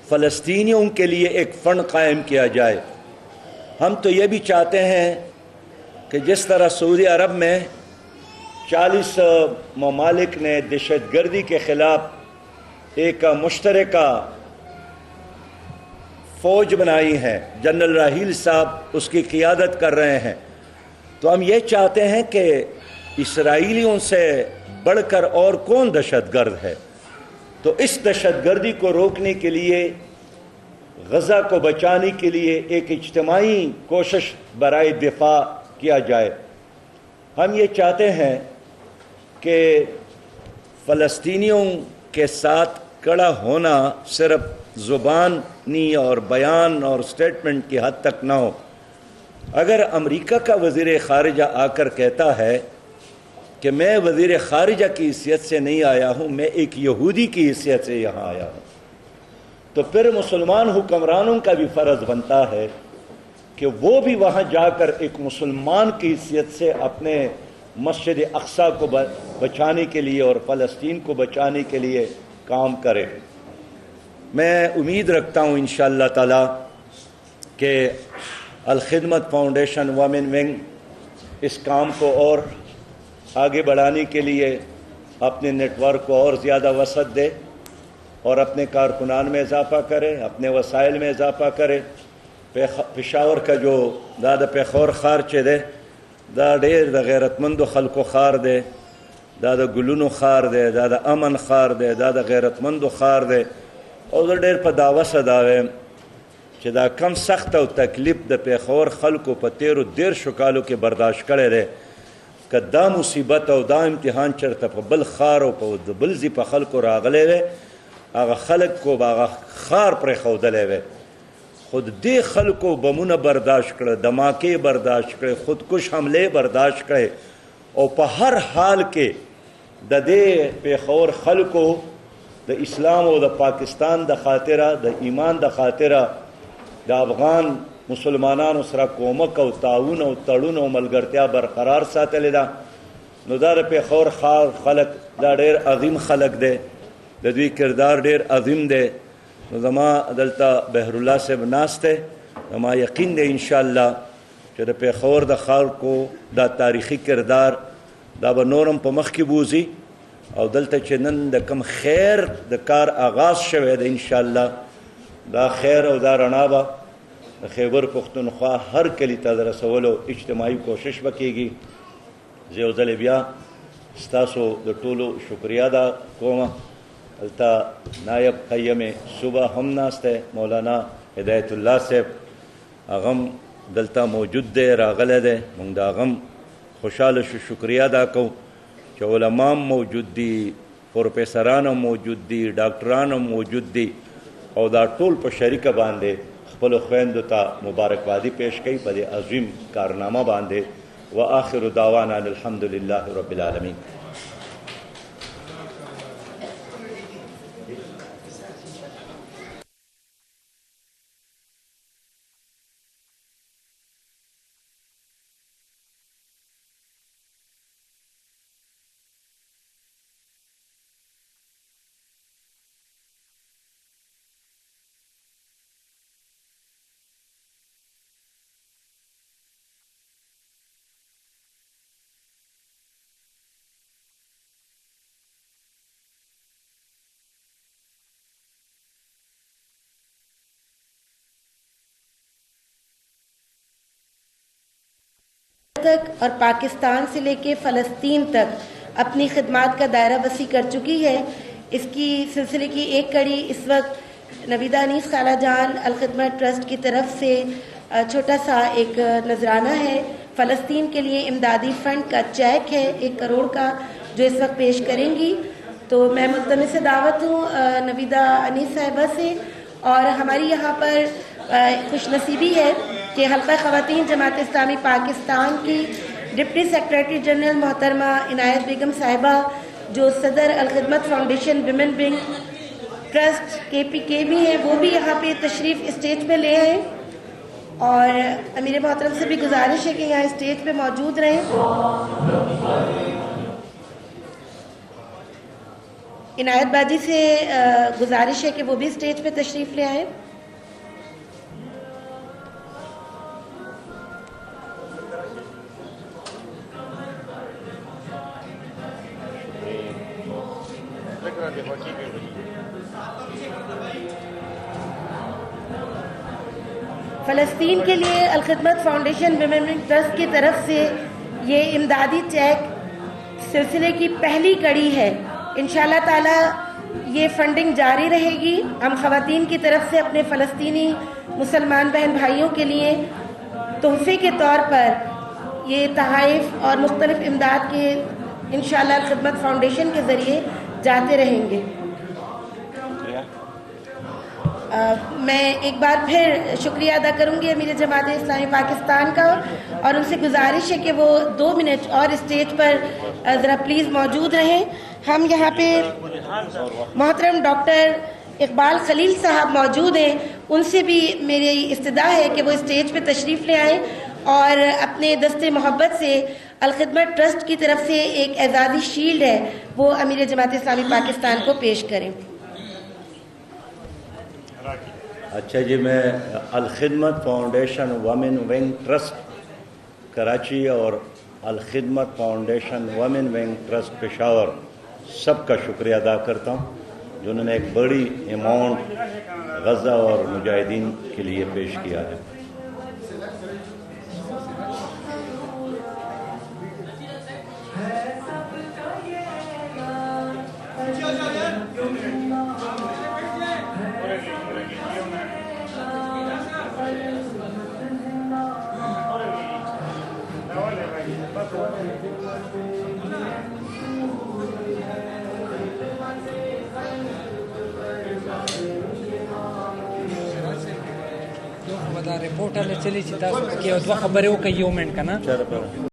فلسطینیوں کے لیے ایک فنڈ قائم کیا جائے۔ ہم تو یہ بھی چاہتے ہیں کہ جس طرح سعودی عرب میں 40 ممالک نے دہشت گردی کے خلاف ایک مشترکہ فوج بنائی ہے، جنرل راحیل صاحب اس کی قیادت کر رہے ہیں، تو ہم یہ چاہتے ہیں کہ اسرائیلیوں سے بڑھ کر اور کون دہشت گرد ہے، تو اس دہشت گردی کو روکنے کے لیے، غزہ کو بچانے کے لیے ایک اجتماعی کوشش برائے دفاع کیا جائے۔ ہم یہ چاہتے ہیں کہ فلسطینیوں کے ساتھ کھڑا ہونا صرف زبانی اور بیان اور سٹیٹمنٹ کی حد تک نہ ہو۔ اگر امریکہ کا وزیر خارجہ آ کر کہتا ہے کہ میں وزیر خارجہ کی حیثیت سے نہیں آیا ہوں، میں ایک یہودی کی حیثیت سے یہاں آیا ہوں، تو پھر مسلمان حکمرانوں کا بھی فرض بنتا ہے کہ وہ بھی وہاں جا کر ایک مسلمان کی حیثیت سے اپنے مسجد اقصی کو بچانے کے لیے اور فلسطین کو بچانے کے لیے کام کرے۔ میں امید رکھتا ہوں انشاءاللہ تعالی کہ الخدمت فاؤنڈیشن وومن ونگ اس کام کو اور آگے بڑھانے کے لیے اپنے نیٹ ورک کو اور زیادہ وسعت دے اور اپنے کارکنان میں اضافہ کرے، اپنے وسائل میں اضافہ کرے۔ پشاور کا جو دا پیخور خار چے دے دا ډیر د غیرتمندو خلکو خار دی، دا د ګلونو خار دی، دا د امن خار دی، دا د غیرتمندو خار دی، او زه ډیر په دعوه سره وایم چې دا کم سخت او تکلیف د پیښور خلکو په تیرو 13 کالو کې برداشت کړی دی، که دا مصیبت او دا امتحان چرته په بل خار او په بل ځای په خلکو راغلی وی، هغه خلک کو به هغه خار پرېښودلی وی. خود دې خلکو بمونه برداشت کړه، دماکې برداشت کړه، خودکش حملې برداشت کړه، او په هر حال کې د دې پیښور خلکو د اسلام او د پاکستان د خاطره، د ایمان د خاطره، د افغان مسلمانانو سره کومک او تعاون او تړون او ملګرتیا برقرار ساتلې ده. نو دا د پیښور خلک دا ډېر عظیم خلک دی، د دوی کردار ډېر عظیم دی. نو زما دلته بهر الله صاحب ناست دی، زما یقین دی انشاءالله چې د پیښور د خلکو دا تاریخي کردار دا به نورم په مخ کې بوځي، او دلته چې نن د کم خیر د کار آغاز شوی دی انشاءالله دا خیر او دا رڼا به د خیبر پښتونخوا هر کلي ته د رسولو اجتماعي کوشش به کېږي. زه یو ځلې بیا ستاسو د ټولو شکریه ادا کوم. دلته نائب قیم صوبه هم ناست دی، مولانا هدایت الله صاحب، هغه هم دلته موجود دی، راغلی دی. موږ د هغه هم خوشحاله شو، شکریه ادا کوو چې علما هم موجود دي، پروفیسران هم موجود دي، ډاکټران هم موجود دي، او دا ټول په شریکه باندې خپلو خویندو ته مبارکبادي پیش کوي په دې عظیم کارنامه باندې. وآخر دعوانا الحمد لله رب العالمین. تک اور پاکستان سے لے کے فلسطین تک اپنی خدمات کا دائرہ وسیع کر چکی ہے. اس کی سلسلے کی ایک کڑی اس وقت نویدہ انیس خالہ جان الخدمت ٹرسٹ کی طرف سے چھوٹا سا ایک نذرانہ ہے، فلسطین کے لیے امدادی فنڈ کا چیک ہے 1 کروڑ کا، جو اس وقت پیش کریں گی. تو میں ملتمس دعوت ہوں نویدہ انیس صاحبہ سے، اور ہماری یہاں پر خوش نصیبی ہے کہ حلقہ خواتین جماعت اسلامی پاکستان کی ڈپٹی سیکریٹری جنرل محترمہ عنایت بیگم صاحبہ، جو صدر Al-Khidmat foundation women wing trust KPK بھی ہیں، وہ بھی یہاں پہ تشریف اسٹیج پہ لے آئے، اور امیر محترم سے بھی گزارش ہے کہ یہاں اسٹیج پہ موجود رہیں. عنایت باجی سے گزارش ہے کہ وہ بھی اسٹیج پہ تشریف لے آئیں. فلسطین کے لیے الخدمت فاؤنڈیشن ویمن ٹرسٹ کی طرف سے یہ امدادی چیک سلسلے کی پہلی کڑی ہے. انشاءاللہ تعالی یہ فنڈنگ جاری رہے گی. ہم خواتین کی طرف سے اپنے فلسطینی مسلمان بہن بھائیوں کے لیے تحفے کے طور پر یہ تحائف اور مختلف امداد کے انشاءاللہ الخدمت فاؤنڈیشن کے ذریعے جاتے رہیں گے. میں ایک بار پھر شکریہ ادا کروں گی امیر جماعت اسلامی پاکستان کا اور ان سے گزارش ہے کہ وہ 2 منٹ اور اسٹیج پر ذرا پلیز موجود رہیں. ہم یہاں پہ محترم ڈاکٹر اقبال خلیل صاحب موجود ہیں, ان سے بھی میری استدعا ہے کہ وہ اسٹیج پہ تشریف لے آئیں اور اپنے دست محبت سے الخدمت ٹرسٹ کی طرف سے ایک اعزازی شیلڈ ہے وہ امیر جماعت اسلامی پاکستان کو پیش کریں. اچھا جی, میں Alkhidmat foundation women wing trust Karachi اور Alkhidmat foundation women wing trust Peshawar سب کا شکریہ ادا کرتا ہوں جنہوں نے ایک بڑی اماؤنٹ غزہ اور مجاہدین کے لیے پیش کیا ہے. رپورټ له چلی چې تاسو کې دوه خبرې وکړئ یو منټ کنه.